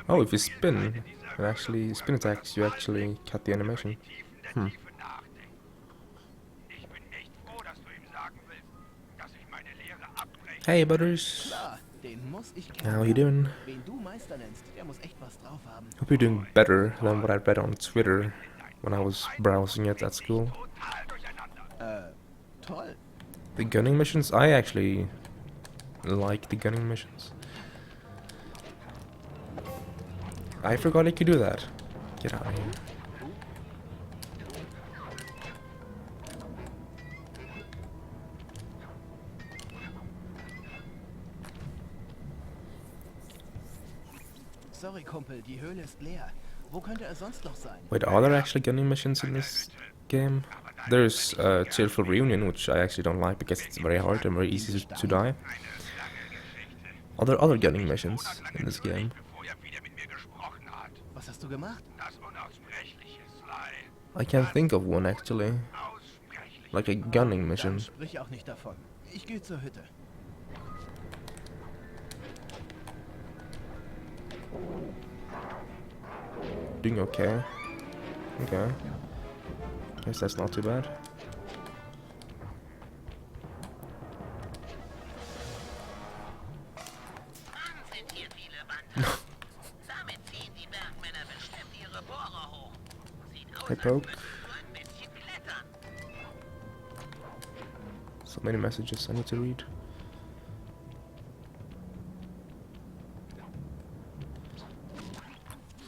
Oh, if you spin, it actually spin attacks, you actually cut the animation. Hmm. Hey, butters. Klar, den muss ich How you kennenlernen. doing? Wen du Meister nennst, der muss echt was drauf haben. Hope you're doing better than what I read on Twitter when I was browsing it at school. Toll. The gunning missions? I actually like the gunning missions. I forgot I could do that. Get out of here. Sorry, Kumpel, die Höhle ist leer. Wo könnte er sonst noch sein? Wait, are there actually gunning missions in this game? There's Cheerful Reunion, which I actually don't like because it's very hard and very easy to die. Are there other gunning missions in this game? Was hast du gemacht? I can't think of one actually. Like a gunning mission. Dann sprich auch nicht davon. Ich gehe zur Hütte. Doing okay. Okay. Guess that's not too bad. Hey, poke. So many messages I need to read.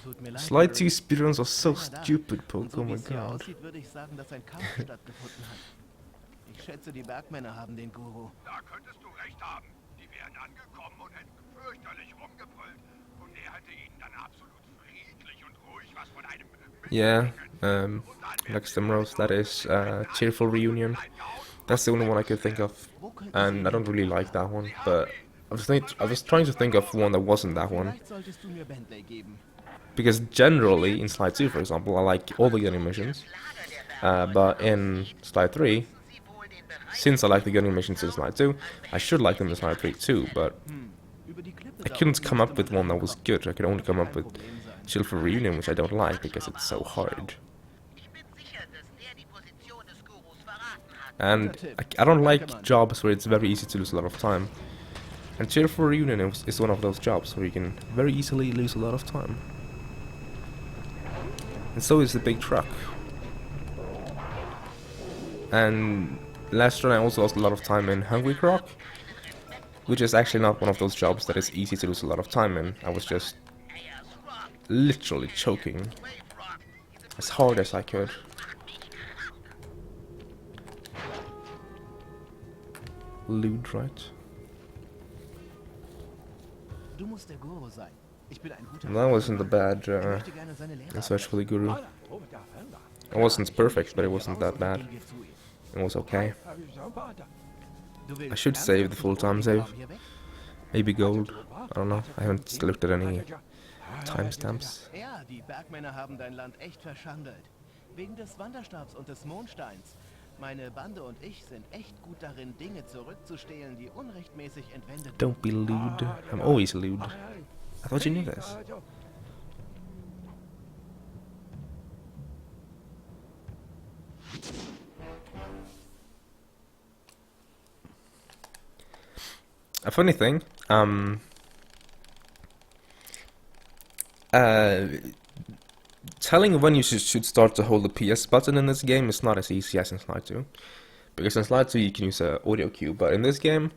Tut mir leid. Slide 2 speedruns are so Keiner da. stupid, poke. Und so Oh wie my es hier god. aussieht, würde ich sagen, dass ein Kampf stattgefunden hat. Ich schätze, die Bergmänner haben den Guru. Da könntest du recht haben. Die wären angekommen und hätten fürchterlich rumgebrüllt. Und er hätte ihnen dann absolut friedlich und ruhig was von einem Yeah, like Stimrose, that is Cheerful Reunion. That's the only one I could think of, and I don't really like that one. But I was trying to think of one that wasn't that one, Vielleicht solltest du mir Bentley geben. because generally in Slide 2, for example, I like all the gunning missions, but in Slide 3, since I like the gunning missions in Slide 2, I should like them in Slide 3 too. But Über die Klippe I da couldn't unten come up müsste with man one that was good. I could only come up with kein Problem sein. Cheerful Reunion, which I don't like because it's so hard. And I don't like jobs where it's very easy to lose a lot of time. And Cheerful Reunion is one of those jobs where you can very easily lose a lot of time. And so is the big truck. And last run I also lost a lot of time in Hungry Croc, which is actually not one of those jobs that is easy to lose a lot of time in. I was just literally choking as hard as I could. Loot, right? Du musst der Guru sein. Ich bin ein guter That wasn't a bad Ich möchte gerne seine Lehre search for the guru. Hola, ¿cómo estás? Venga. It wasn't perfect, but it wasn't that bad. Gehen wir zu ihm. It was okay. Du willst I should ernsthaft save the mit full dem time Guru save. hier weg? Maybe gold. I don't know. I haven't looked at any timestamps. Ja, die Bergmänner haben dein Land echt verschandelt. Wegen des Wanderstabs und des Mondsteins. Meine Bande und ich sind echt gut darin, Dinge zurückzustehlen, die unrechtmäßig entwendet wurden. Don't be lewd. I'm always lewd. I thought you knew this. A funny thing, telling when you should start to hold the PS button in this game is not as easy as in Slide 2. Because in Slide 2 you can use a audio cue, but in this game,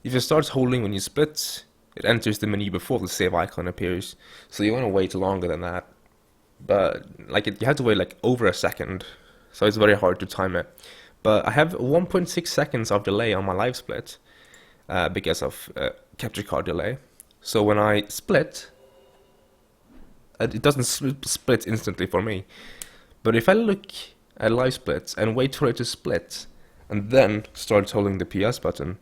if you start holding when you split, it enters the menu before the save icon appears, so you want to wait longer than that. But like you have to wait like over a second, so it's very hard to time it. But I have 1.6 seconds of delay on my live split because of capture card delay. So when I split, it doesn't split instantly for me. But if I look at live splits and wait for it to split, and then start holding the PS button,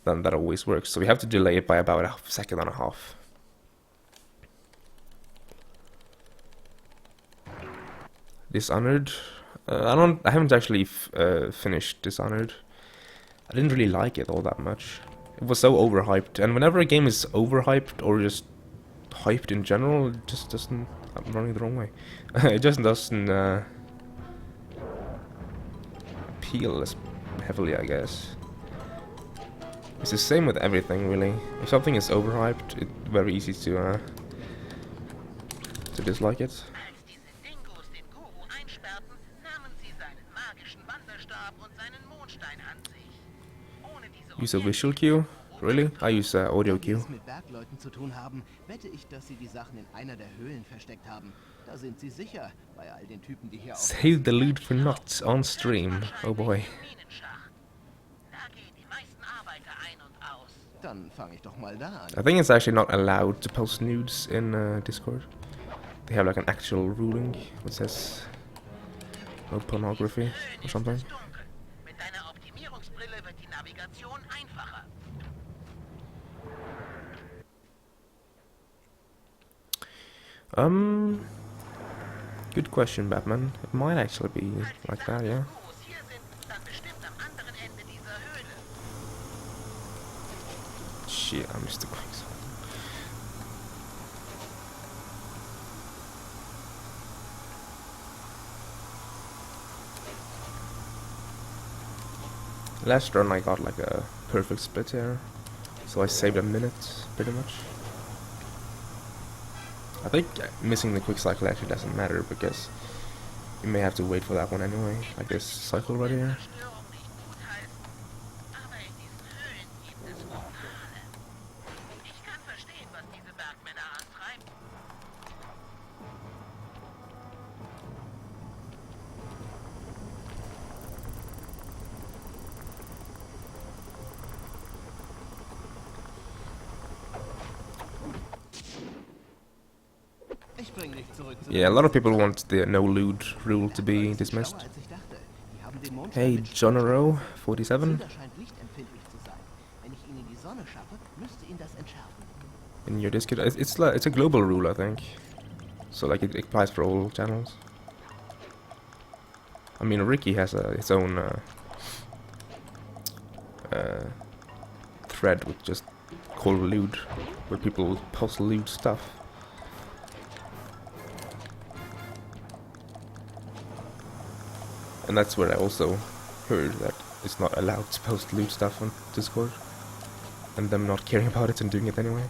then that always works. So we have to delay it by about a second and a half. Dishonored. I haven't actually finished Dishonored. I didn't really like it all that much. It was so overhyped, and whenever a game is overhyped or just hyped in general. It just doesn't. I'm running the wrong way. It just doesn't appeal as heavily, I guess. It's the same with everything, really. If something is overhyped, it's very easy to dislike it. Als diese Dingos den Guru einsperrten, nahmen sie seinen magischen Wanderstab und seinen Mondstein an sich. Ohne diese Use a visual cue? Really? I use audio Da wir cue. es mit Bergleuten zu tun haben, wette ich, dass sie die Sachen in einer der Höhlen versteckt haben. Da sind sie sicher, bei all den Typen, die hier Save the loot for nuts on stream. Oh boy. Minenschacht. Da gehen die meisten Arbeiter ein und aus. Dann fange ich doch mal da an. I think it's actually not allowed to post nudes in Discord. They have like an actual ruling which says no pornography or something. Es ist dunkel. Mit deiner Optimierungsbrille wird die Navigation einfacher. Good question, Batman. It might actually be like that, yeah. Gurus hier sind, dann bestimmt am anderen Ende dieser Höhle. Shit, I missed the quicksand. Last run I got like a perfect split here, so I saved a minute, pretty much. I think missing the quick cycle actually doesn't matter because you may have to wait for that one anyway, like this cycle right here. Störung nicht gut heißen. Aber in diesen Höhlen gibt es Vulkane. Ich kann verstehen, was diese Bergmänner antreibt. Ich bring dich zurück zu Yeah, a lot of people want the no loot rule to be dismissed. Schlauer, als ich dachte. Die haben den Mondstein Hey, mit John Rowe, 47, Silber scheint lichtempfindlich zu sein. Wenn ich ihn in die Sonne schaffe, müsste ihn das entschärfen. in your Discord. It's a global rule, I think. So like it applies for all channels. I mean, Ricky has his own thread with just called loot, where people post loot stuff. And that's where I also heard that it's not allowed to post loot stuff on Discord, and them not caring about it and doing it anyway.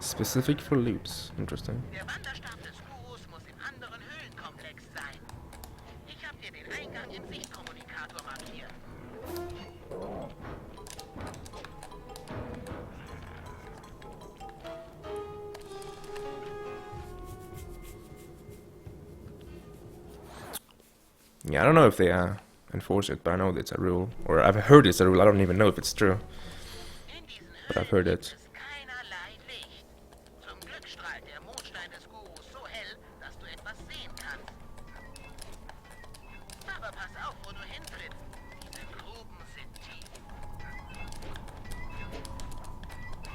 Specific for loots. Interesting. Der Wanderstab des Gurus muss im anderen Höhlenkomplex sein. Ich habe dir den Eingang im Sichtkommunikator markiert. Yeah, I don't know if they enforce it, but I know it's a rule. Or I've heard it's a rule, I don't even know if it's true. In diesen But I've heard Höhlen it. gibt es keinerlei Licht. Zum Glück strahlt der Mondstein des Gurus so hell, dass du etwas sehen kannst. Aber pass auf, wo du hintrittst. Diese Gruben sind tief.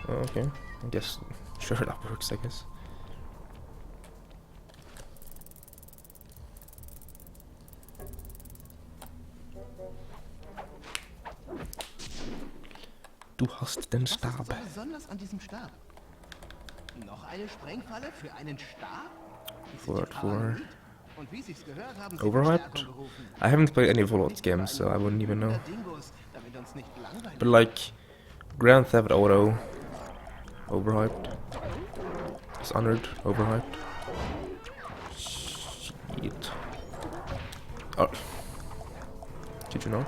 Oh, okay. I guess, sure, that works, I guess. Du hast den Was ist Stab. so besonders an diesem Stab? Noch eine Sprengfalle für einen Stab? Ist Word sicher for paranoid? Und wie sich's gehört, haben sie Overhyped? Verstärkung gerufen. I haven't played any Fallout Nicht games, so I wouldn't even know. überall Dingos, damit uns nicht langweilig But like, Grand Theft Auto, overhyped. Dishonored, overhyped. Shit. Oh. Did you not?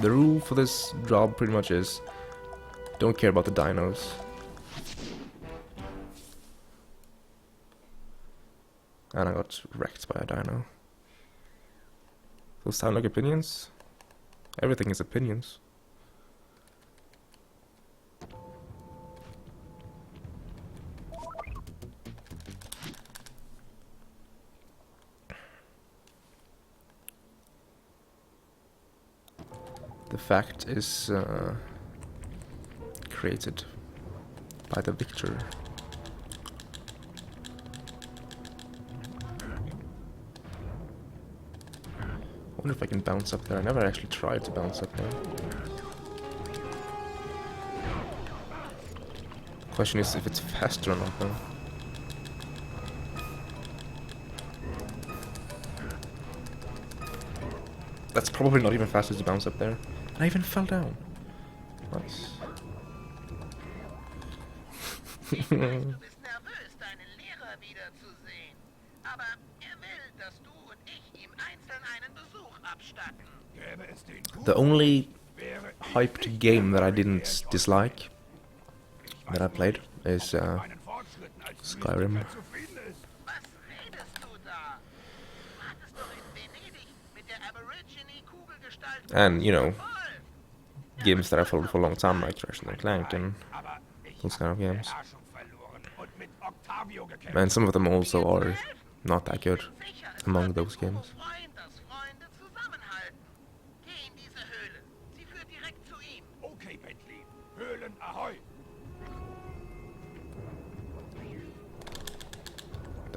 The rule for this job pretty much is don't care about the dinos. And I got wrecked by a dino. Those sound like opinions? Everything is opinions. The fact is created by the victor. I wonder if I can bounce up there. I never actually tried to bounce up there. Question is if it's faster or not though. That's probably not even faster to bounce up there. And I even fell down. Nice. Ich weiß, du bist nervös, deinen Lehrer wiederzusehen. Aber will, dass du und ich ihm einzeln einen Besuch abstatten. Gäbe es den The only wäre hyped game that I didn't dislike that I played is meinen Fortschritten als Skyrim. Mystiker zufrieden ist. Was redest du da? Du hattest doch in Venedig mit der Aborigine-Kugelgestalt And, you know, voll. games that I followed for a long time like Ratchet and Clank and Aber ich those kind of games. Beherrschung verloren und mit Octavio gekämpft. And some of them also are not that good Sicher, es among war those der games. Freund, dass Freunde zusammenhalten. Geh in diese Höhle. Sie führt direkt zu ihm. Okay, Bentley. Höhlen ahoi.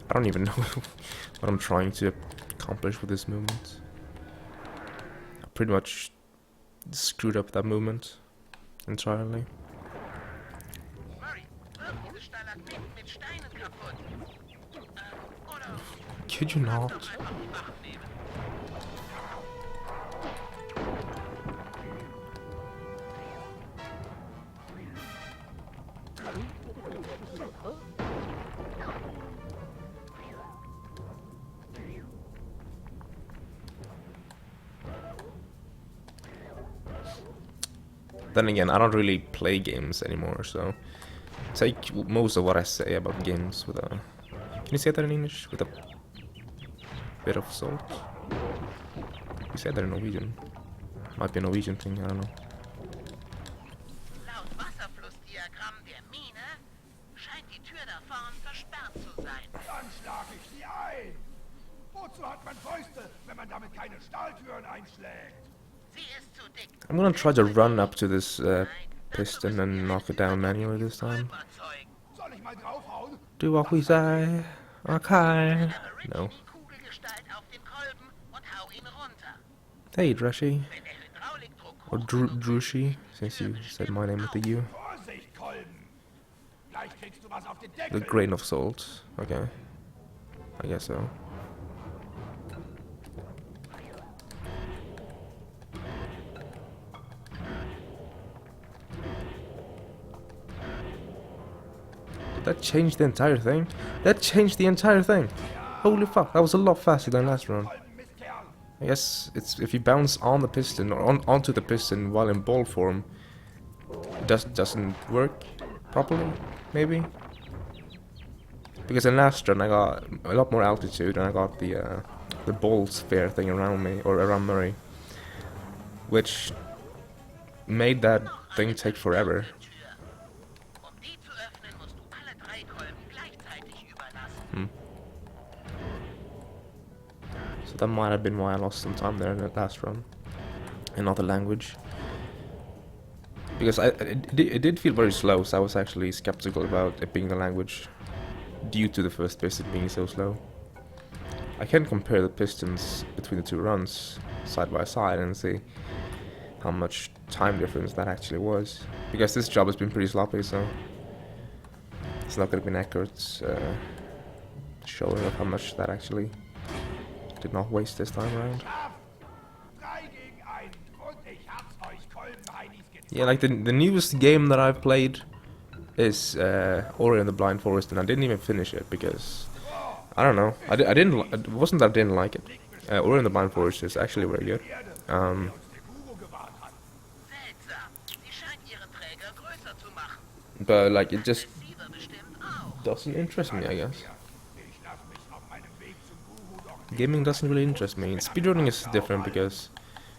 I don't even know what I'm trying to accomplish with this movement. I pretty much screwed up that movement entirely. Murray, wirf diese Stalagmiten mit Steinen kaputt. Oder Could you not? doch einfach die Wachen nehmen. Then again, I don't really play games anymore, so take most of what I say about games with a... Can you say that in English? With a bit of salt? You said that in Norwegian. Might be a Norwegian thing, I don't know. Laut Wasserflussdiagramm der Mine scheint die Tür da vorn versperrt zu sein. Dann schlag ich sie ein. Wozu hat man Fäuste, wenn man damit keine Stahltüren einschlägt? Sie ist zu dick. I'm gonna try to run up to this piston and knock it down manually this time. Überzeugen. Soll ich mal draufhauen? Do what we say. Okay. No. Die Kugelgestalt auf den Kolben und hau ihn runter. Hey, Dreshy. Wenn der Hydraulikdruck Or Drushi, since you said my name with the U. Vorsicht, Kolben. Gleich kriegst du was auf den The Deckel. grain of salt. Okay. I guess so. Did that change the entire thing? That changed the entire thing! Holy fuck, that was a lot faster than last round. Kolben, Mistkerl. I guess it's if you bounce on the piston or onto the piston while in ball form, it doesn't work properly, maybe. Because in last run I got a lot more altitude and I got the ball sphere thing around me or around Murray, which made that thing take forever. Tür. Die zu öffnen, musst du alle 3 Kolben gleichzeitig überlassen. So that might have been why I lost some time there in that last run, and not the language. Because it did feel very slow, so I was actually skeptical about it being the language, due to the first piston being so slow. I can compare the pistons between the two runs, side by side, and see how much time difference that actually was. Because this job has been pretty sloppy, so it's not going to be an accurate showing of how much that actually did not waste this time around. Scharf. 3 gegen 1. Und ich hab's euch Kolbenheinis gezeigt. Yeah, like the newest game that I've played is Ori and the Blind Forest, and I didn't even finish it because I don't know. I didn't. It wasn't that I didn't like it. Ori and the Blind Forest is actually very good. Der Guru gewahrt hat. Seltsam. Sie scheint ihre Träger größer zu machen. But like it just Receiver bestimmt auch. doesn't interest me, I guess. Ich lass mich auf meinem Weg gaming doesn't really interest me. Speedrunning is different because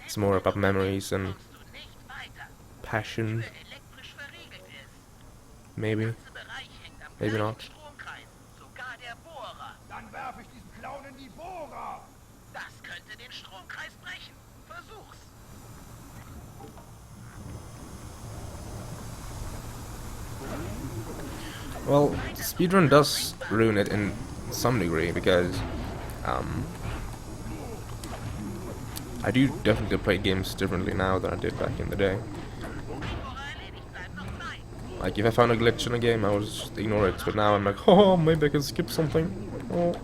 it's more about memories and kommst du nicht weiter. passion. Tür elektrisch verriegelt ist. Maybe, Der ganze Bereich hängt am maybe gleichen not. Stromkreis. Sogar der Bohrer. Dann werfe ich diesen Clown in die Bohrer. Das könnte den Stromkreis brechen. Versuch's. Well, speedrun does ruin it in some degree because I do definitely play games differently now than I did back in the day. Bohrer erledigt, bleibt noch Zeit. Like if I found a glitch in a game, I would just ignore it. But now I'm like, oh, maybe I can skip something. Oh.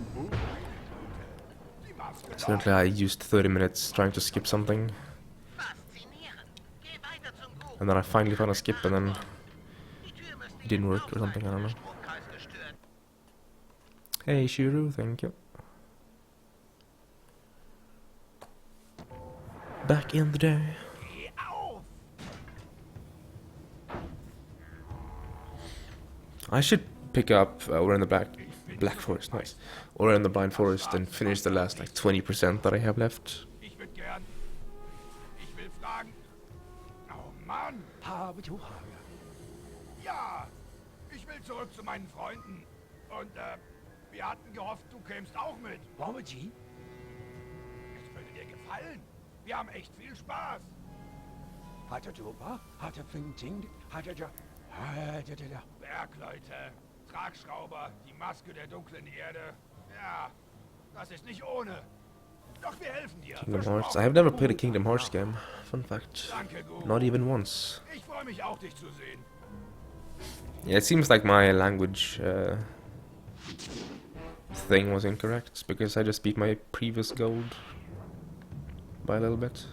Currently, I used 30 minutes trying to skip something, Faszinierend. Geh weiter zum Guru. and then I finally found a skip, and then Die Tür müsste it didn't jetzt work auf or something. I sein, don't know. Stromkreis gestört. Hey, Shiru, thank you. Back in the day. Geh auf. I should pick up We're in the Black Forest, nice. Or in the Blind Forest and finish the last like 20% that I have left. Ich würde gern. Ich will fragen. Oh Mann. Ja, ich will zurück zu meinen Freunden. Und wir hatten gehofft, du kämst auch mit. Es würde dir gefallen. Wir haben echt viel Spaß. Bergleute, Tragschrauber, die Maske der dunklen Erde. Ja, das ist nicht ohne. Doch wir helfen dir. Kingdom Hearts. I have never played a Kingdom Hearts game. Fun fact. Danke, Guru. Not even once. Ich freue mich auch, dich zu sehen. Yeah, it seems like my language thing was incorrect because I just beat my previous gold by a little bit.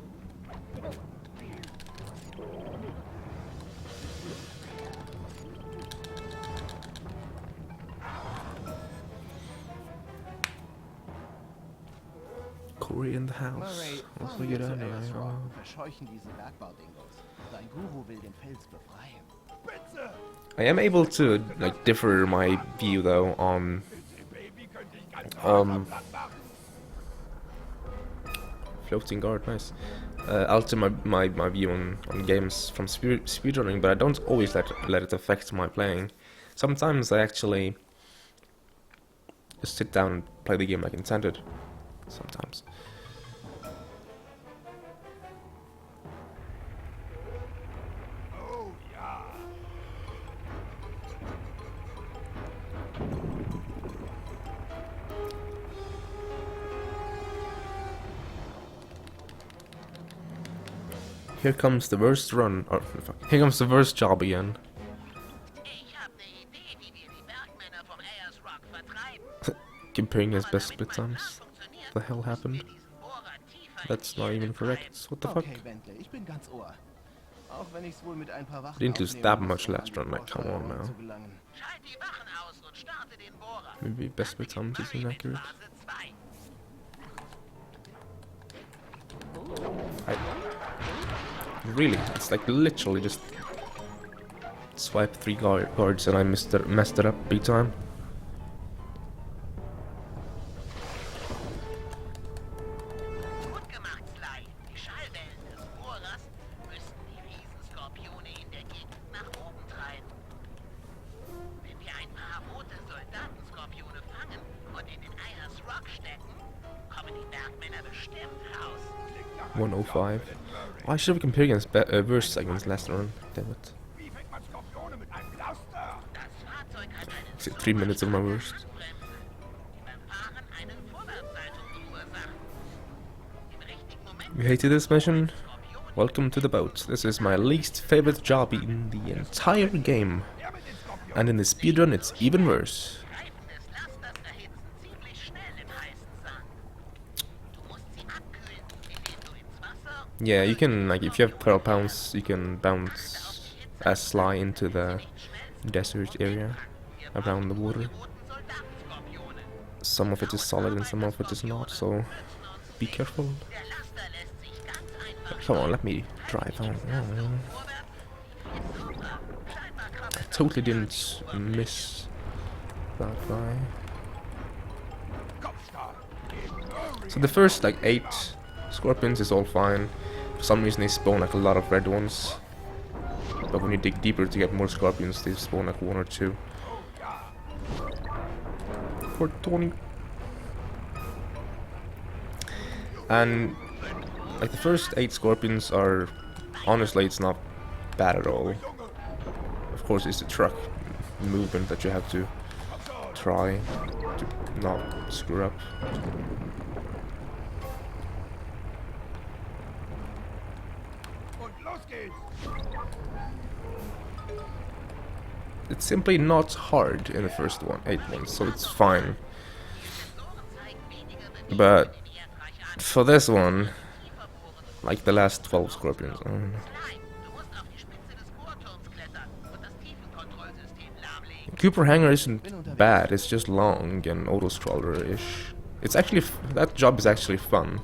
Corey in the house. Murray, Was fahren will wir get zu out Ayers of Rock und verscheuchen diese Bergbaudingos. Dein Guru will den Fels befreien. Spitze. I am able to like differ my view though on Baby könnte ich ganz platt machen. floating guard, nice. Alter my view on games from speedrunning, but I don't always let it affect my playing. Sometimes I actually just sit down and play the game like intended. Sometimes. Oh ja. Here comes the worst run, or fuck, here comes the worst job again. Ich habe eine Idee, wie wir die Bergmänner vom Ayers Rock vertreiben. Comparing his Aber best damit split mein Plan times. funktioniert, The hell müssen wir happened? diesen Bohrer tiefer in That's die not Erde even treiben. correct. What the fuck? Okay, Bentley, ich bin ganz Ohr. Auch wenn ich's wohl mit ein paar Wachen Didn't lose aufnehmen that muss, much um last an die run, like, come on Bohrsteuerung now. zu gelangen. Schalt die Wachen aus und starte den Bohrer. Maybe best split times is inaccurate. Phase 2. Really, it's like literally just swipe 3 guards and I messed it up big time. Gut gemacht, Sly. Die Schallwellen des Bohrers müssten die Riesenskorpione in der Gegend nach oben treiben. Wenn wir ein paar rote Soldatenskorpione fangen und in den Ayers Rock stecken, kommen die Bergmänner bestimmt raus. 105. Oh, I should have compared against verse segments last run. Damn it. Wie fängt man Skorpione mit einem Blaster? Das Fahrzeug hat eine Is it 3 minutes of my worst? Handbremse, die beim Fahren eine Vorwärtssaltung verursacht. Im richtigen Moment You hated this mission? Skorpione Welcome to the boat. This is my least favorite job in the entire game. Der mit den Skorpionen. And in the speedrun it's even worse. Reifen des Lasters erhitzen ziemlich schnell im heißen Sand. Du musst sie abkühlen, indem du ins Wasser Yeah, you can, like, if you have 12 pounds, you can bounce a Sly into the desert area around the water. roten Soldatenskorpione. Some of it is solid and some of it is not, so be careful. Der Laster lässt sich ganz einfach Come on, let me drive on. vorwärts. Super. Scheinbar krabbelt Totally didn't miss that guy. Kopfstahl. So the first like 8 scorpions is all fine. For some reason they spawn like a lot of red ones. But when you dig deeper to get more scorpions, they spawn like 1 or 2. For Tony. And like the first 8 scorpions are, honestly, it's not bad at all. Of course, it's the truck movement that you have to try to not screw up. It's simply not hard in the first 8 ones, so it's fine. But for this one, like the last 12 scorpions, I don't know. Cooper Hangar isn't bad, it's just long and auto-scroller-ish. It's actually, that job is actually fun.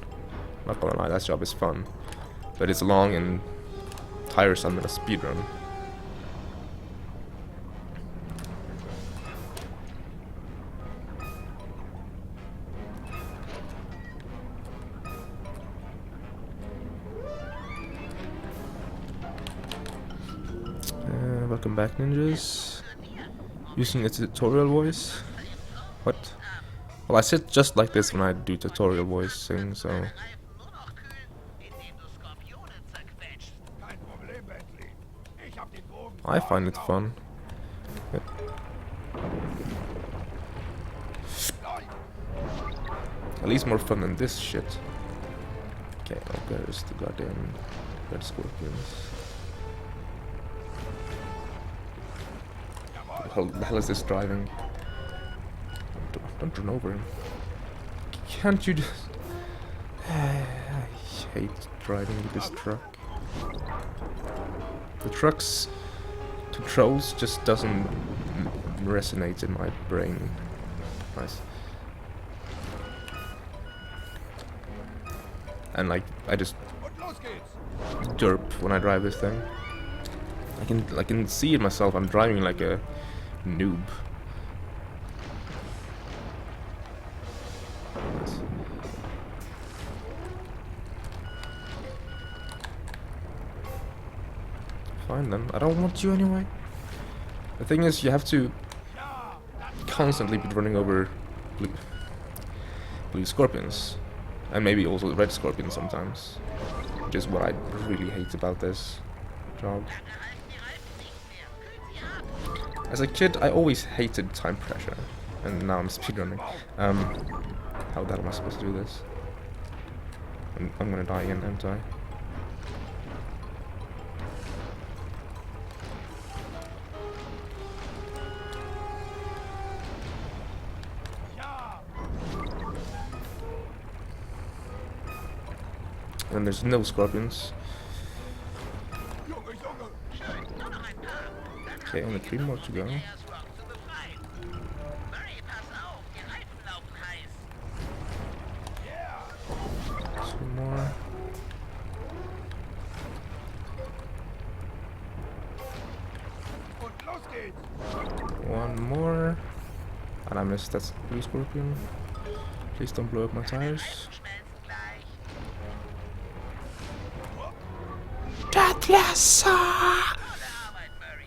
Not gonna lie, that job is fun. But it's long and tiresome in a speedrun. Welcome back, ninjas. Using a tutorial voice? What? Well, I sit just like this when I do tutorial voicing, so... I find it fun. Yep. At least more fun than this shit. Okay, oh, there's the goddamn red scorpions. The hell is this driving? Don't run over him. Can't you just... I hate driving with this truck. The truck's controls just doesn't resonate in my brain. Nice. And like, I just derp when I drive this thing. I can see it myself. I'm driving like a noob. Nice. Fine then. I don't want you anyway. The thing is, you have to constantly be running over blue scorpions, and maybe also red scorpions sometimes, which is what I really hate about this job. As a kid, I always hated time pressure, and now I'm speedrunning. How the hell am I supposed to do this? I'm gonna die again, aren't I? And there's no scorpions. Okay, only 3 more to go. 2 more. 1 more. And I missed that blue scorpion. Please don't blow up my tires.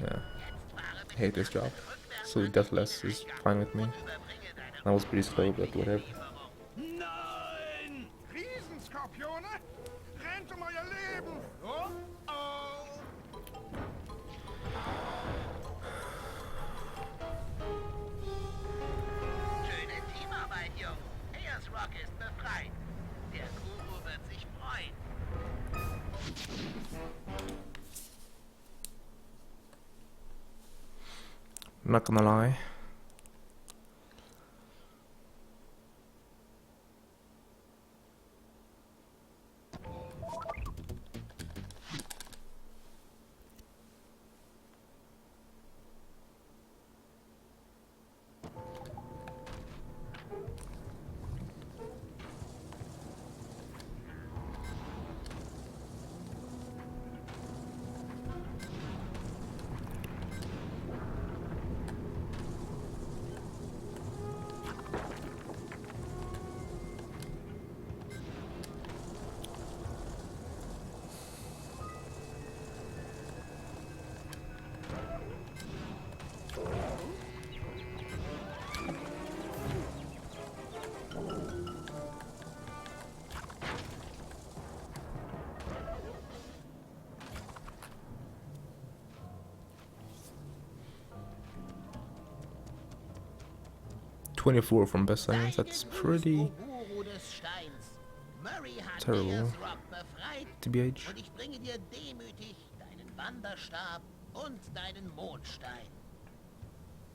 Yeah. I hate this job. So deathless is fine with me. That was pretty slow, but whatever. Nein! Riesenskorpione? Rennt um euer Leben! Oh, oh! Schöne Teamarbeit, Jungs. Ayers Rock ist befreit. Der Guru wird sich freuen. Not gonna lie. 24 from best science. That's pretty Guru des Steins. Murray hat terrible. Ayersrock befreit TBH. und ich bringe dir demütig deinen Wanderstab und deinen Mondstein.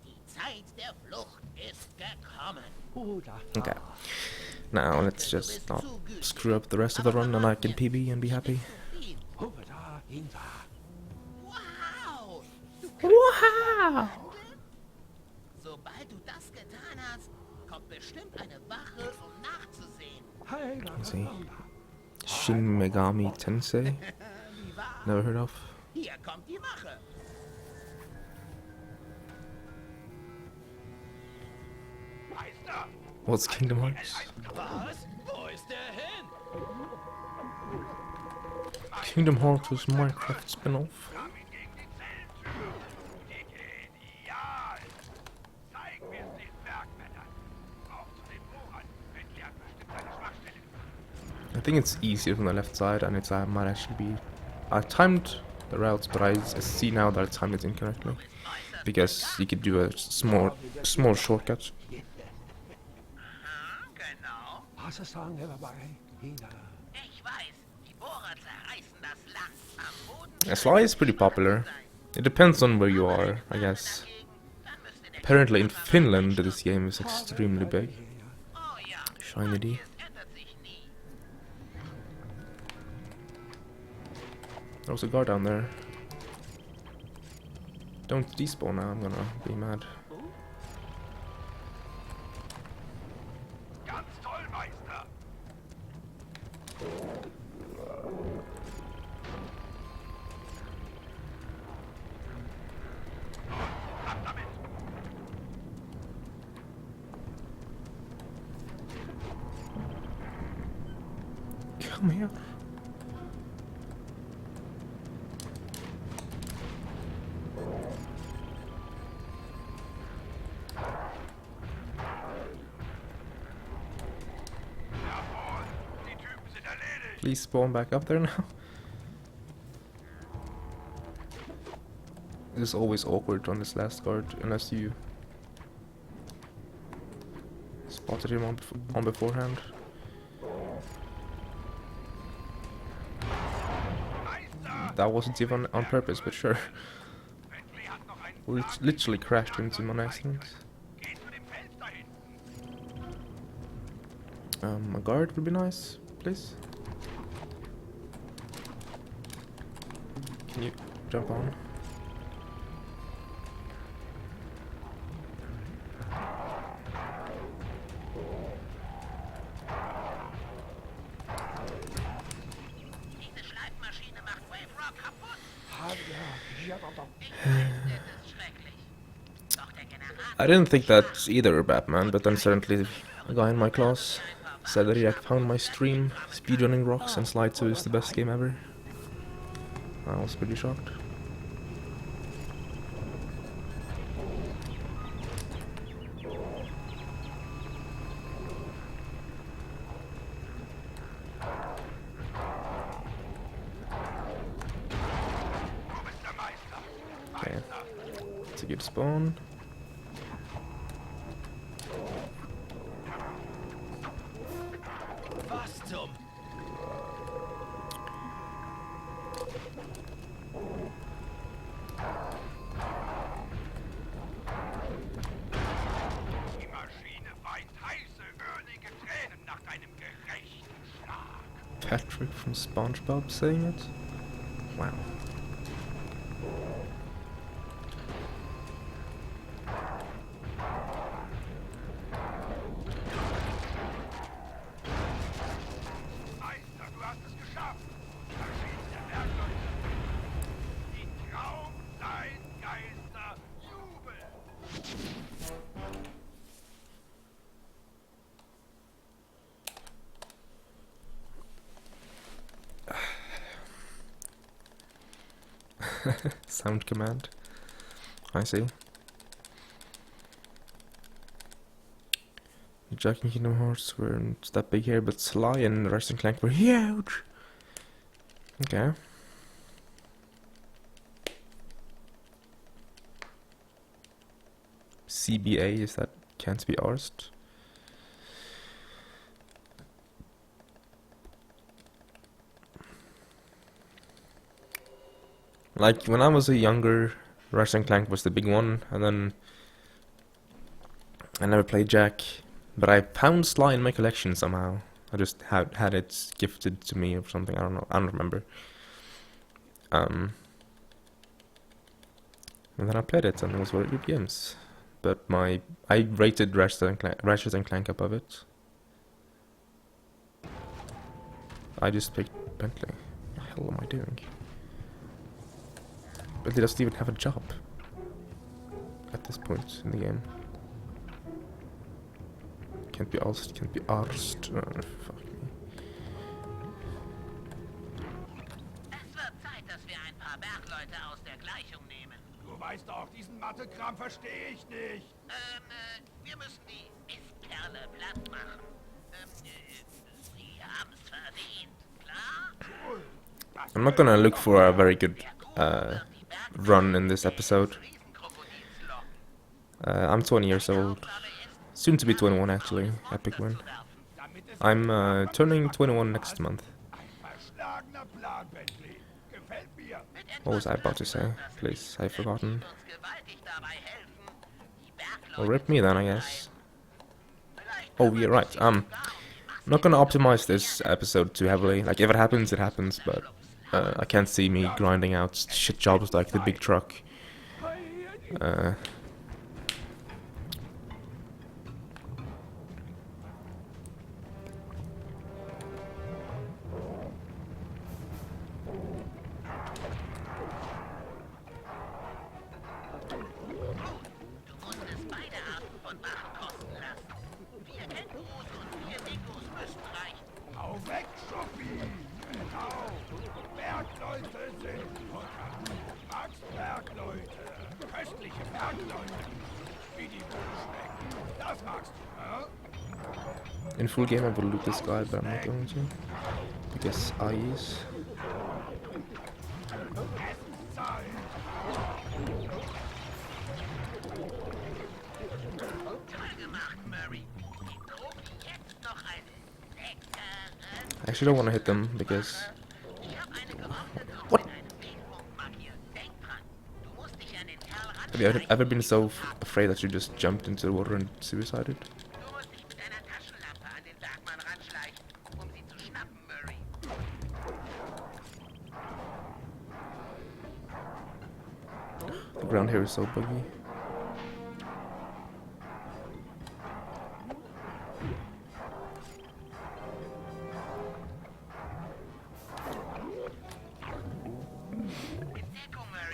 Die Zeit der Flucht ist gekommen. Okay. Now let's just not screw up the rest of the run and I can PB and be happy. Wow! Wow! Sobald du das getan hast, kommt bestimmt eine Wache, um nachzusehen. Let's see. Shin Megami Tensei. Never heard of. Hier kommt die Wache. Meister! What's Kingdom Hearts? Was? Wo ist der hin? Kingdom Hearts was Minecraft spin-off. Kam ihn gegen die Zelltür. Genial! Zeigen wir es den Bergmännern. Auch zu den Bohrern. Bentley hat bestimmt seine Schwachstelle. I think it's easier from the left side and it's might actually be... I timed the routes but I see now that I timed it incorrectly. Because you could do a small shortcut. Genau. Ich weiß, die Bohrer zerreißen das Land. Am Boden Sly is pretty popular. It depends on where you are, I guess. dann müsste der... Apparently in Finland this game is extremely big. Oh ja, Shiny D. es ändert sich nie. There was a guard down there. Don't despawn now, I'm gonna be mad. Ganz toll, Meister! Ab damit! Come here. Jawohl! Die Typen sind erledigt! Please spawn back up there now. This is always awkward on this last guard unless you spotted him on beforehand. Meister! That wasn't even on purpose, but sure. Bentley hat noch einen We literally crashed into him on accident. Geh zu dem Fels da hinten! A guard would be nice, please. Can you jump on? Diese Schleifmaschine macht Wave Rock kaputt. Ich weiß, das ist schrecklich. Doch der Generator... I didn't think that either, Batman, but then suddenly a guy in my class said that he had found my stream, speedrunning rocks, and Slide 2 is the best game ever. I was pretty shocked. Wo ist der Meister? Okay, it's a good spawn. Was zum... Die Maschine weint heiße, ölige Tränen nach deinem gerechten Schlag. Patrick from SpongeBob saying it? Wow. Meister, du hast es geschafft. Maschinen der Bergleute. Die Traum sein Geister jubeln. Sound command. I see. Jack and Kingdom Hearts weren't that big here, but Sly and Ratchet and Clank were huge. Okay. CBA, is that can't be arsed. Like, when I was a younger, Ratchet and Clank was the big one, and then I never played Jack, but I found Sly in my collection somehow. I just had it gifted to me or something, I don't know, I don't remember. And then I played it, and it was very good games. But I rated Ratchet and Clank above it. I just picked Bentley. What the hell am I doing? Bentley doesn't even have a job at this point in the game. Can't be arsed, can't be arsed. Oh, fuck me. Es wird Zeit, dass wir ein paar Bergleute aus der Gleichung nehmen. Du weißt doch, diesen Mathekram verstehe ich nicht. Wir müssen die Mistkerle platt machen. Sie haben's verdient, klar? I'm not gonna look for a very good run in this episode. I'm 20 years old. Soon to be 21 actually. Epic win. I'm turning 21 next month. What was I about to say? Please, I've forgotten. Well, rip me then, I guess. Oh, you're right. I'm not gonna optimize this episode too heavily. Like, if it happens, it happens, but I can't see me grinding out shit jobs like the big truck. In full game I would loot this guy, but I'm not going to. Because eyes. I actually don't want to hit them because... What? Have you ever been so afraid that you just jumped into the water and suicided? The ground here is so buggy.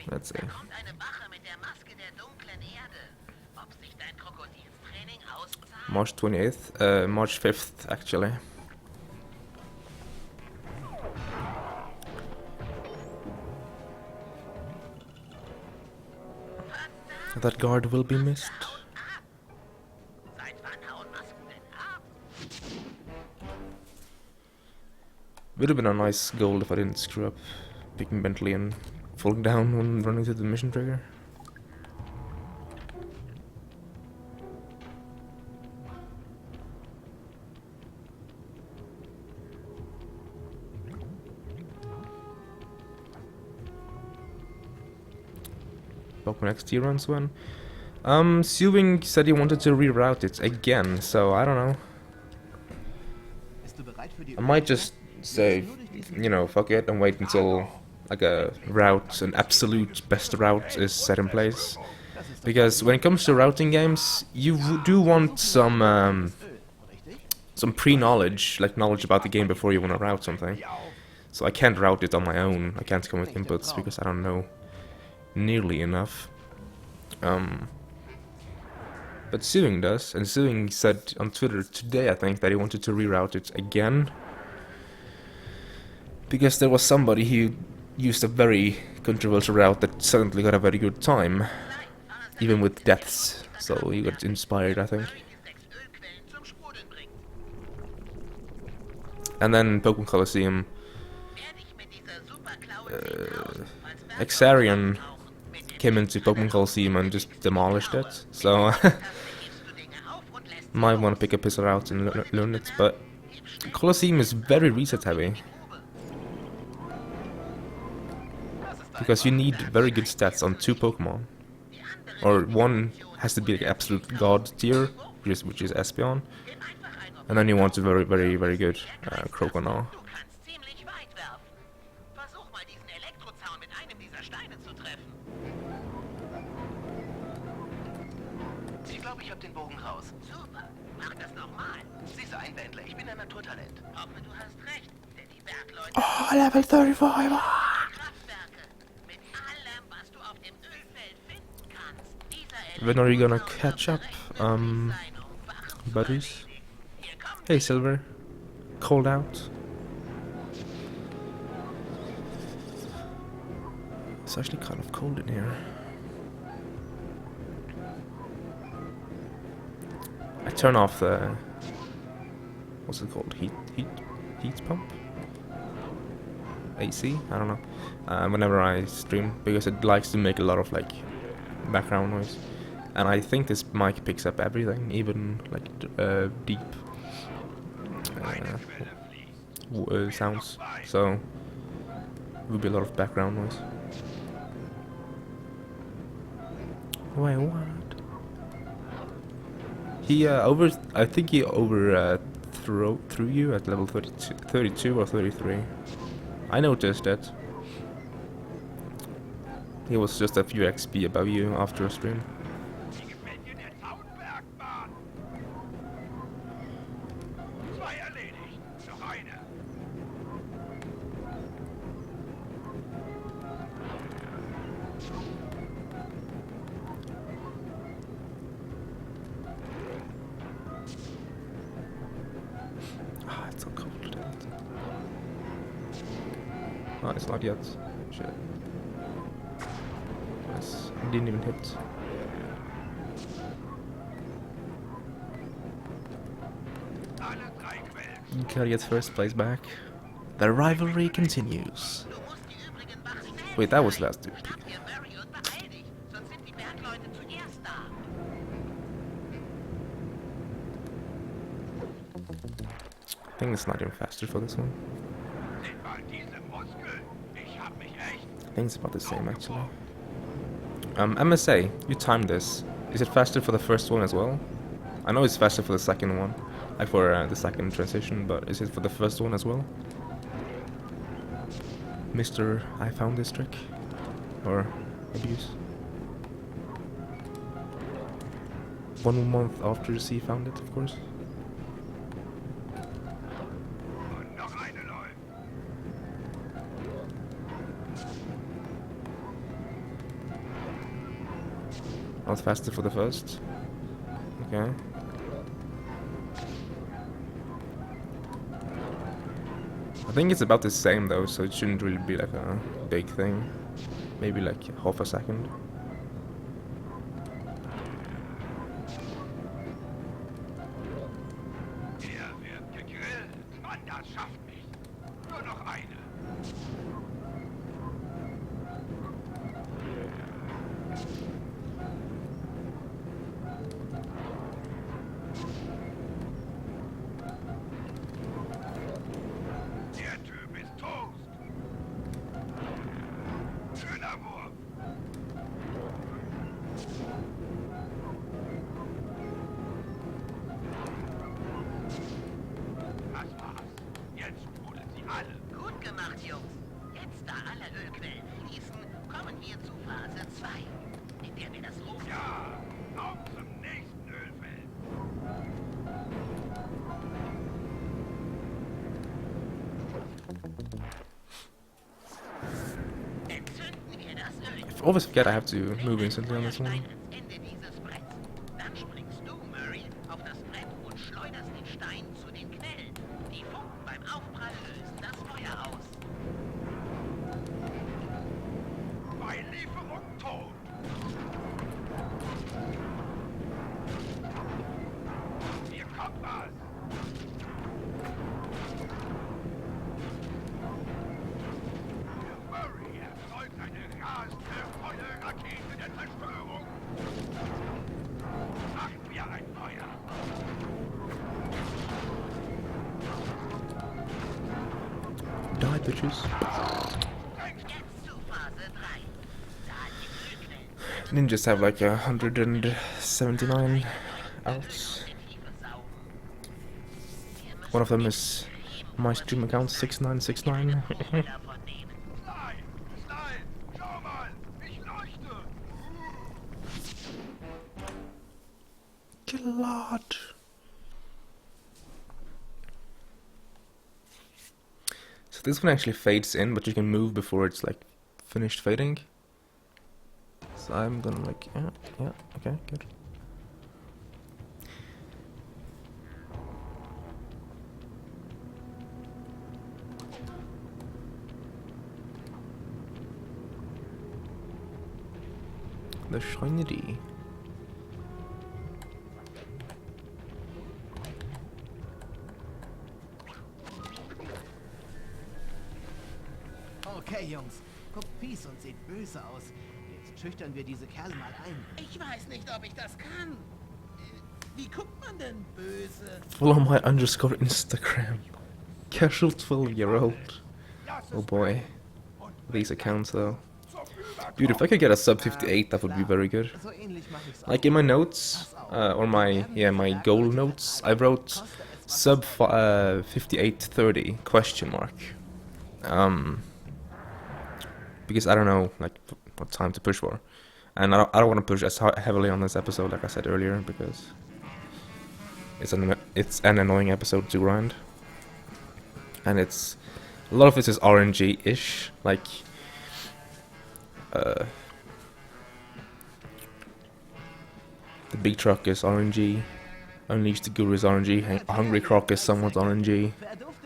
Let's see. March 28th, March 5th actually. That guard will be missed. Would have been a nice goal if I didn't screw up picking Bentley and falling down when running to the mission trigger. Pokemon XT runs one. Sewing said he wanted to reroute it again, so I don't know. I might just say, you know, fuck it and wait until like a route, an absolute best route is set in place. Because when it comes to routing games, you do want some pre-knowledge, like knowledge about the game before you want to route something. So I can't route it on my own. I can't come with inputs because I don't know nearly enough. But Sewing does, and Sewing said on Twitter today, I think, that he wanted to reroute it again. Because there was somebody who used a very controversial route that suddenly got a very good time. Even with deaths, so he got inspired, I think. And then Pokemon Colosseum, Exarion came into Pokemon Colosseum and just demolished it, so Might want to pick a pistol out and learn it, but Colosseum is very reset heavy. Because you need very good stats on 2 Pokemon. Or one has to be like absolute god tier, which is Espeon. And then you want a very, very, very good Croconaw. Du kannst ziemlich weit werfen. Versuch mal diesen Elektrozaun mit einem dieser Steine zu treffen. Ich glaube, ich habe den Bogen raus. Super, mach das nochmal. Siehst du ein, Wendler, ich bin ein Naturtalent. Hoffe, du hast recht, denn die Bergleute Oh, Level 35! Kraftwerke. Mit allem, was du auf dem Ölfeld finden kannst. Dieser When are you gonna Elektrozaun catch up, wird berechnet sein, Wachen zu buddies? erledigen. Hier kommt Hey, Silver. Cold out. It's actually kind of cold in here. I turn off the... what's it called? Heat pump? AC? I don't know. Whenever I stream, because it likes to make a lot of like background noise. And I think this mic picks up everything, even like deep sounds. So it would be a lot of background noise. Wait, what? He I think he threw you at level 32 or 33. I noticed that. He was just a few XP above you after a stream. Wie gefällt dir der Zaunbergbahn? 2 erledigt. Noch eine. Ah, it's so cold. Oh, it's not yet. Shit. Nice. Didn't even hit. Alle 3 Quellen. Gotta get first place back. The rivalry continues. Du musst die übrigen wach Wait, that was last dude. Schnapp dir Murray und beeil dich, sonst sind die Bergleute zuerst da. I think it's not even faster for this one. Seht mal diese Muskeln. Ich hab mich echt. I think it's about the same actually. MSA, you timed this. Is it faster for the first one as well? I know it's faster for the second one, like for the second transition, but is it for the first one as well? Mr. I found this trick? Or abuse? 1 month after C found it, of course. Und noch eine läuft. Not faster for the first. Okay. I think it's about the same though, so it shouldn't really be like a big thing. Maybe like half a second. Er wird gegrillt. Mann, das schafft nicht. Nur noch eine. Der Typ ist Toast. Schöner Wurf. Das war's. Jetzt sprudeln sie alle. Gut gemacht, Jungs. Jetzt, da alle Ölquellen fließen, kommen wir zu Phase 2, in der wir das Rufen. Ja, auf zum nächsten Ölfeld. Entzünden wir das Öl. I always forget I have to move instantly on this one. Stein ans Ende dieses Bretts. Dann springst du, Murray, auf das Brett und schleuderst den Stein zu den Quellen. Die Funken beim Aufprall lösen das Feuer aus. Bei Lieferung tot. Hier kommt was. Murray erzeugt eine rasende, volle Rakete der Zerstörung. bitches. Jetzt zu Phase 3. Da die Ölquellen Ninjas have like 179 outs. Tiefe saugen. Wir müssen One of them is my stream account 6969. davon nehmen. Sly! Sly! Schau mal! Ich leuchte! Kill a lot. So this one actually fades in, but you can move before it's like finished fading. So I'm gonna like, yeah, okay, good. The shiny. Okay, Jungs. Guckt fies und sieht böse aus. Jetzt schüchtern wir diese Kerle mal ein. Ich weiß nicht, ob ich das kann. Wie guckt man denn böse? Follow my underscore Instagram. Casual 12-year-old. Oh boy. These accounts though. Dude, if I could get a sub 58, that would be very good. So ähnlich mach ich's auch. Like in my notes, or my goal notes, I wrote sub 5830 question mark. Because I don't know like what time to push for, and I don't want to push as heavily on this episode, like I said earlier, because it's an annoying episode to grind, and it's a lot of it is RNG-ish, like the big truck is RNG, Unleash the Guru is RNG, Hungry Croc is somewhat RNG,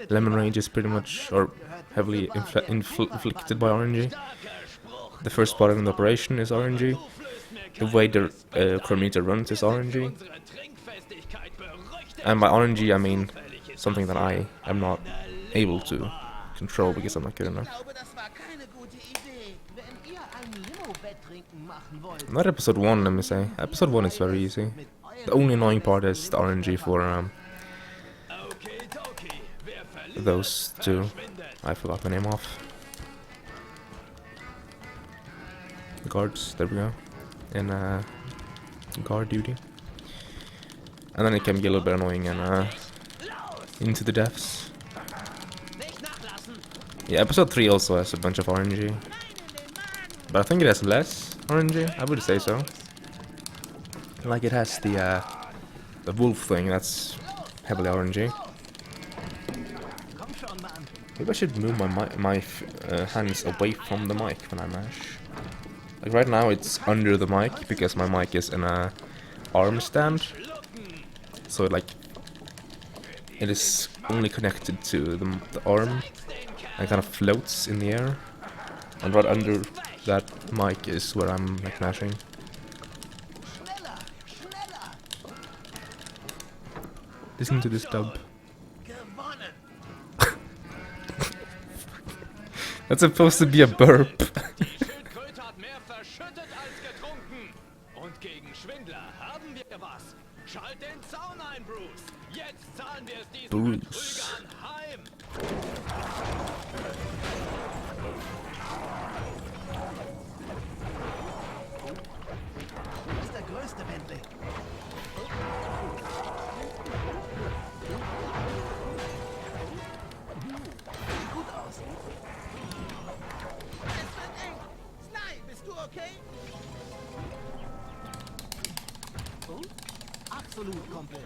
Lemon Range is pretty much or heavily inflicted by RNG. The first spot in the operation is RNG. The way the chronometer runs is RNG. And by RNG I mean something that I am not able to control because I'm not good enough. Ich glaube, das war keine gute Idee. Wenn ihr ein Limo-Wetttrinken machen wollt, Not episode 1, let me say. Episode 1 is very easy. The only annoying part is the RNG for those two. I forgot the name of. Guards, there we go. In guard duty. And then it can be a little bit annoying and into the depths. Yeah, episode 3 also has a bunch of RNG. But I think it has less RNG, I would say so. Like it has the wolf thing, that's heavily RNG. komm schon, Mann. Maybe I should move my hands away from the mic when I mash. Like right now it's under the mic because my mic is in a arm stand. So it is only connected to the arm and kind of floats in the air. And right under that mic is where I'm like mashing. Schneller, schneller. Listen to this dub. Gewonnen. That's supposed to be a burp. Die Schildkröte hat mehr verschüttet als getrunken. Und gegen Schwindler haben wir was. Schalt den Zaun ein, Bruce. Jetzt zahlen wir es diesen Bruce. Betrügern heim. Du bist der größte, Bentley. Sieht gut aus. Es wird eng. Sly, bist du okay? Absolut, Kumpel.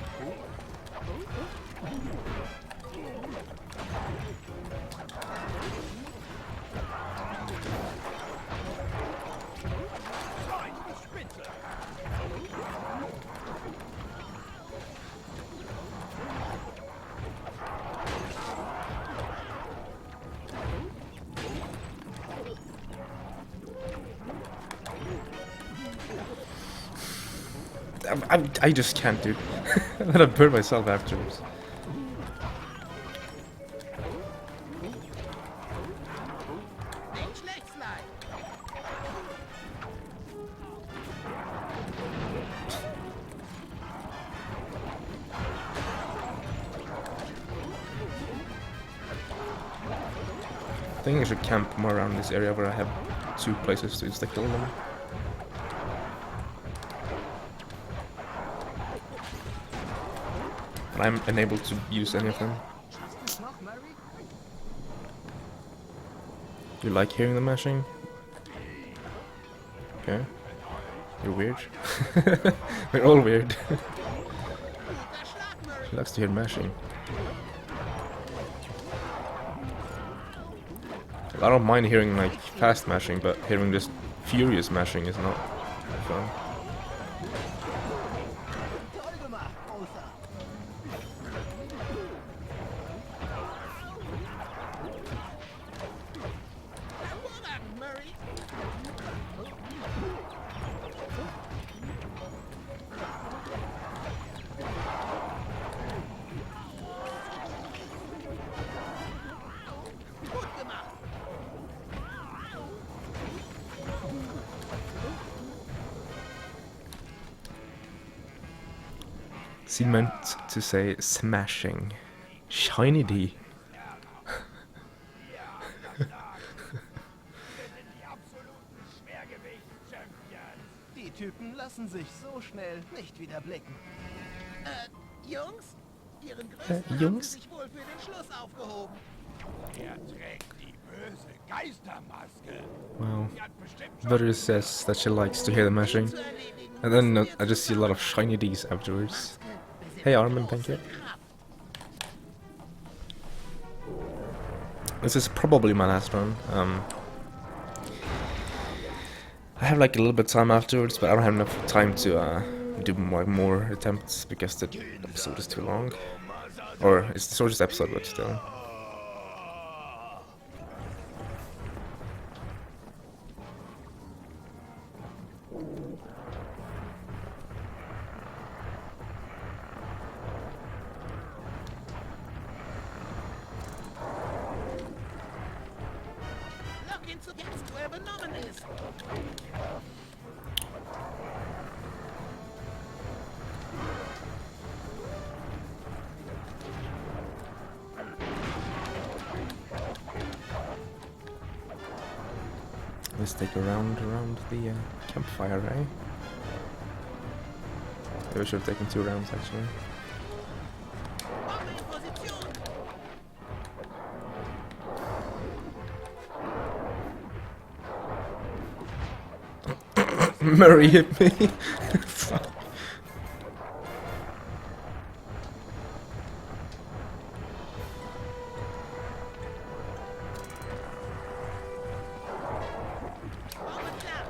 I just can't, dude. I'm gonna burn myself afterwards. Nicht schlecht, Sly. I think I should camp more around this area where I have 2 places to stick kill them. And I'm unable to use any of them. You like hearing the mashing? Okay. You're weird. We're all weird. He likes to hear mashing. I don't mind hearing like fast mashing, but hearing just furious mashing is not fun. She meant to say smashing. Shiny D. Die Typen lassen sich so schnell nicht wieder blicken. Jungs? Ihren größten haben Sie sich wohl für den Schluss aufgehoben. Er trägt die böse Geistermaske. Wow. Sie hat bestimmt Butter says that she likes to hear the mashing. And then I just see a lot of shiny Ds afterwards. Hey Armin, thank you. This is probably my last run. I have like a little bit of time afterwards, but I don't have enough time to do more attempts because the episode is too long. Or it's the shortest episode, but still. Lock ihn zu jetzt, wo er benommen ist. Let's take a round around the campfire, eh? Maybe we should have taken 2 rounds actually. Bombe in Position. Murray hit me. Fuck. Bombe klar.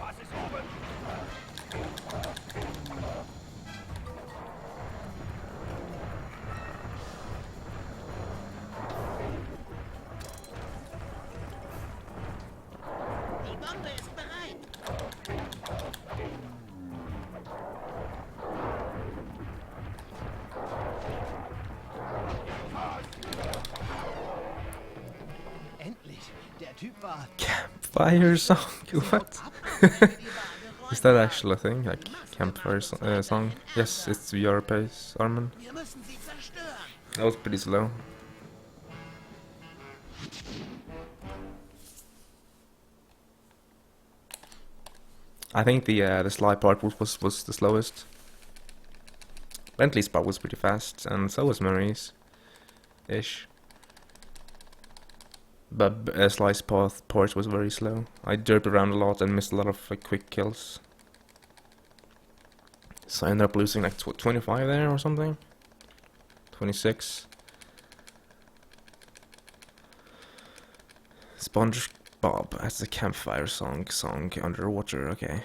Was ist oben? Die Bombe ist bereit. Endlich! Der Typ war... Campfire song? What? Is that actually a thing? Like campfire song? Yes, it's your pace, Armin. Wir müssen sie zerstören. That was pretty slow. I think the slide part was the slowest. Bentley's part was pretty fast, and so was Murray's, ish. But Slice path part was very slow. I derped around a lot and missed a lot of quick kills. So I ended up losing like 25 there or something. 26. SpongeBob as the campfire song underwater, okay.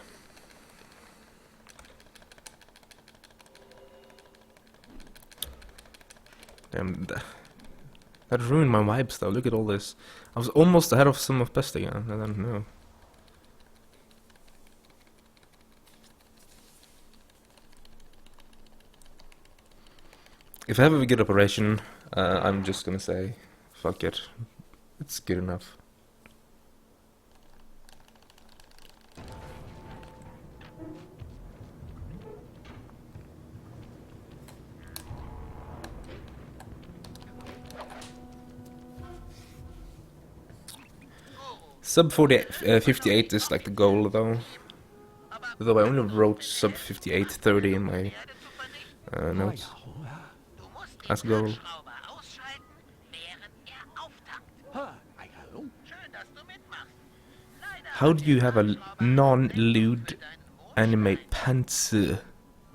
Damn, that ruined my vibes though, look at all this. I was almost ahead of some of Best again, and then no. If I have a good operation, I'm just gonna say, fuck it. It's good enough. Sub 40, 58 is like the goal though. Though I only wrote sub 58:30 in my notes Du musst den as goal. Tagschrauber ausschalten, während er auftankt. Schön, dass du mitmachst. Leider How hat do der you have a Tagschrauber non-lewd für deinen anime Mondstein. Panzer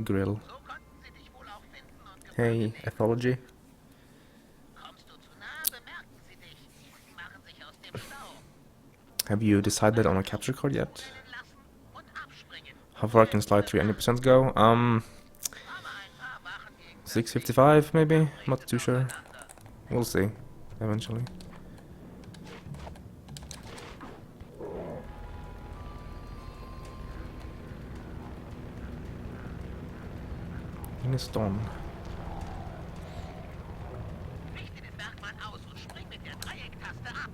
grill? So konnten sie dich wohl auch finden und Hey, ethology. kommst du zu nah, bemerken sie dich und machen sich aus dem Stau. Have you decided on a capture card yet? Rennen lassen und abspringen. How far can slide 3 any% go? Aber ein paar Wachen gegen 655 maybe? Not too sure. We'll see. Eventually. In a stone. richte den Bergmann aus und spring mit der Dreiecktaste ab.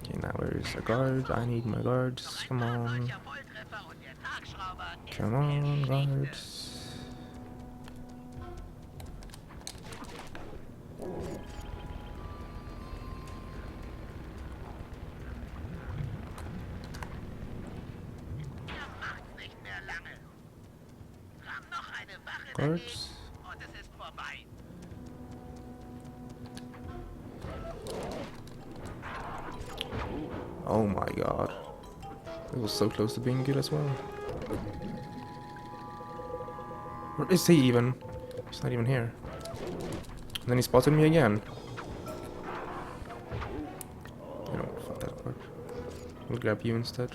Okay, now where is a guard? I need my guards. Come on. Solcher Volltreffer und der Tagschrauber ist Come on, erledigt. guards. Er macht's nicht mehr lange. Ramm noch eine Wache Guards. dagegen und es ist vorbei. Oh my god. It was so close to being good as well. Where is he even? He's not even here. And then he spotted me again. You know, fuck that part. We'll grab you instead.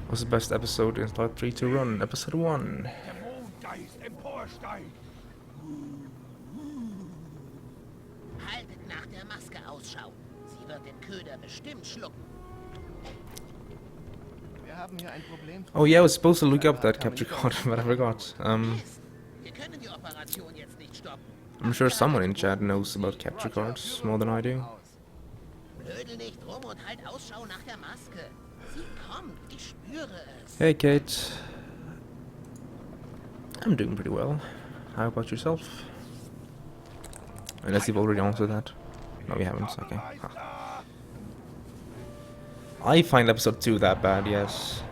What's the best episode in Slot 3 to run? Episode 1. Der Mondgeist emporsteigt. Haltet nach der Maske Ausschau. Sie wird den Köder bestimmt schlucken. Wir haben hier ein Problem. Oh yeah, I was supposed to look up that capture card, but I forgot. Mist. Wir können die Operation jetzt nicht stoppen. I'm sure someone in chat knows about capture cards more than I do. Blödel nicht rum und halt Ausschau nach der Maske. Sie kommt, ich spüre es. Hey Kate. I'm doing pretty well. How about yourself? Unless you've already answered that. No, you haven't. Okay. Ah. I find episode 2 that bad, yes.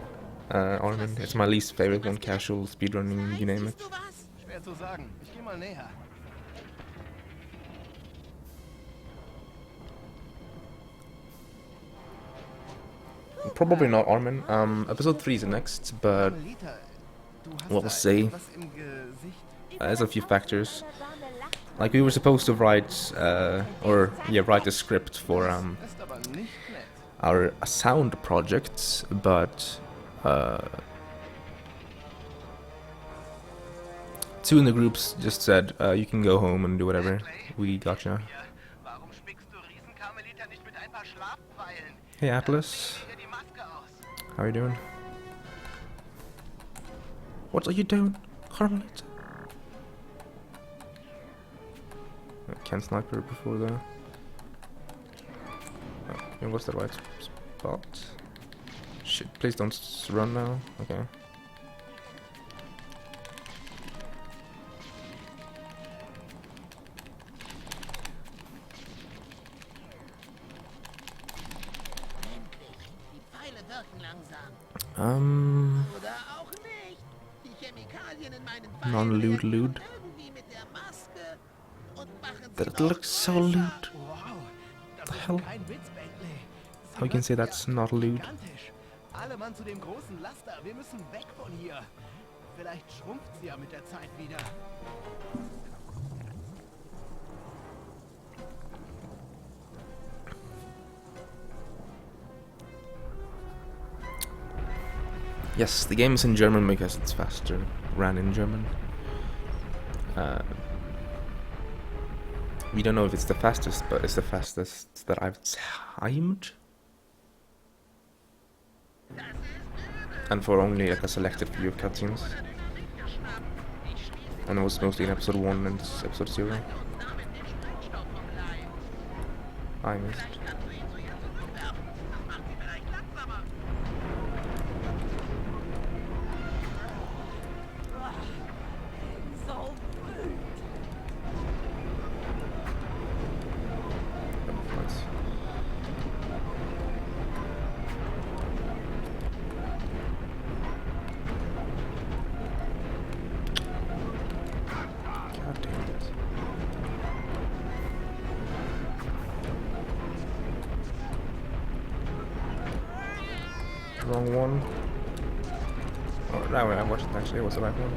Armin, it's my least favorite one. Casual, speedrunning, you name it. Siehst du was? Schwer zu sagen. Ich gehe mal näher. Probably not Armin. Episode 3 is the next, but Carmelita, du hast we'll da see. etwas im Gesicht. There's a few factors. Like we were supposed to write, write a script for Ist aber nicht nett. our sound project, but two in the groups just said you can go home and do whatever. We gotcha. Warum spickst du Riesenkarmelita nicht mit ein paar Schlafpfeilen? Hey Atlas, Zieh dir die Maske aus. how are you doing? What are you doing, Carmelita? Can't sniper before the. Oh, it was the right spot. Shit! Please don't run now. Okay. Endlich. Die Pfeile wirken langsam. Oder auch nicht. Die Chemikalien in meinen Pfeilen Non-lewd reagieren lewd. irgendwie mit der Maske und machen sie That noch looks so größer. lewd. Wow, das The ist hell? kein Witz, Bentley. Sie How you can say wird that's ja not lewd? gigantisch. Alle Mann zu dem großen Laster. Wir müssen weg von hier. Vielleicht schrumpft sie ja mit der Zeit wieder. Yes, the game is in German because it's faster. Ran in German. We don't know if it's the fastest, but it's the fastest that I've timed. And for only like a selected few cutscenes. And it was mostly in episode 1 and episode 0. Damit den Sprengstoff vom Leib. I missed. Kannst du ihn zu ihr zurückwerfen? Das macht sie vielleicht langsamer. Wrong one. Oh, that one I watched actually. It was the right one.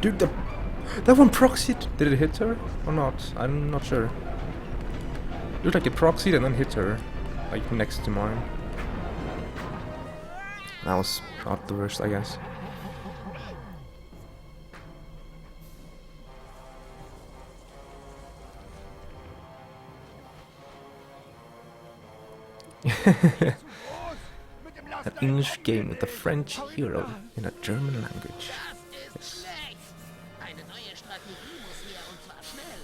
Dude, that one proxied. Did it hit her or not? I'm not sure. It looked like it proxied and then hit her, like next to mine. That was not the worst, I guess. An English game with a French hero in a German language. Das ist schlecht. Eine neue Strategie muss her und zwar schnell.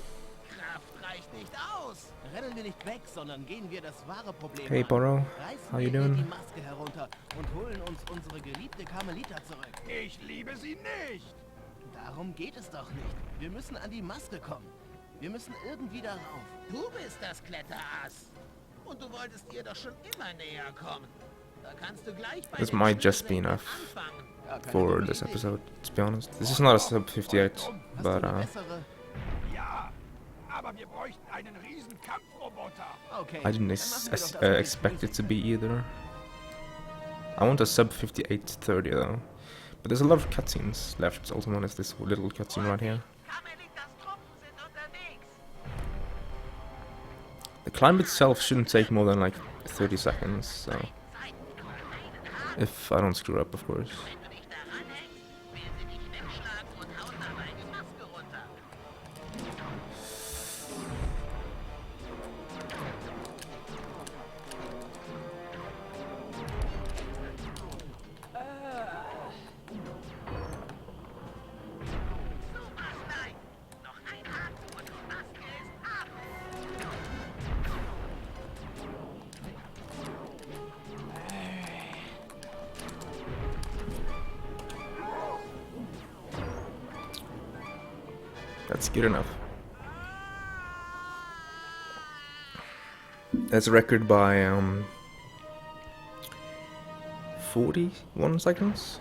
Kraft reicht nicht aus. Rennen wir nicht weg, sondern gehen wir das wahre Problem Hey an. Borrow, Reißen how you wir ihr die doing? Maske herunter und holen uns unsere geliebte Carmelita zurück. Ich liebe sie nicht. Darum geht es doch nicht. Wir müssen an die Maske kommen. Wir müssen irgendwie darauf. Du bist das Kletterass. Und du wolltest ihr doch schon immer näher kommen. Da kannst du gleich bei This den might just be Schnürsenkeln enough anfangen. Ja, keine for dumme this Idee. episode, to be honest. This is not a sub 58, Hast but du eine bessere? Ja, aber wir bräuchten einen riesen Kampfroboter. Okay. I didn't dann machen wir doch das, was expect it to be either. I want a sub 5830 though. But there's a lot of cutscenes left. Also known as this little cutscene right here. Carmelitas Truppen sind unterwegs. The climb itself shouldn't take more than like 30 seconds, so if I don't screw up, of course. Wenn du dich daran hängst, will sie dich wegschlagen und haut dabei die Maske runter. Super Slime. Noch ein Atem und die Maske ist ab. That's good enough. That's a record by 41 seconds.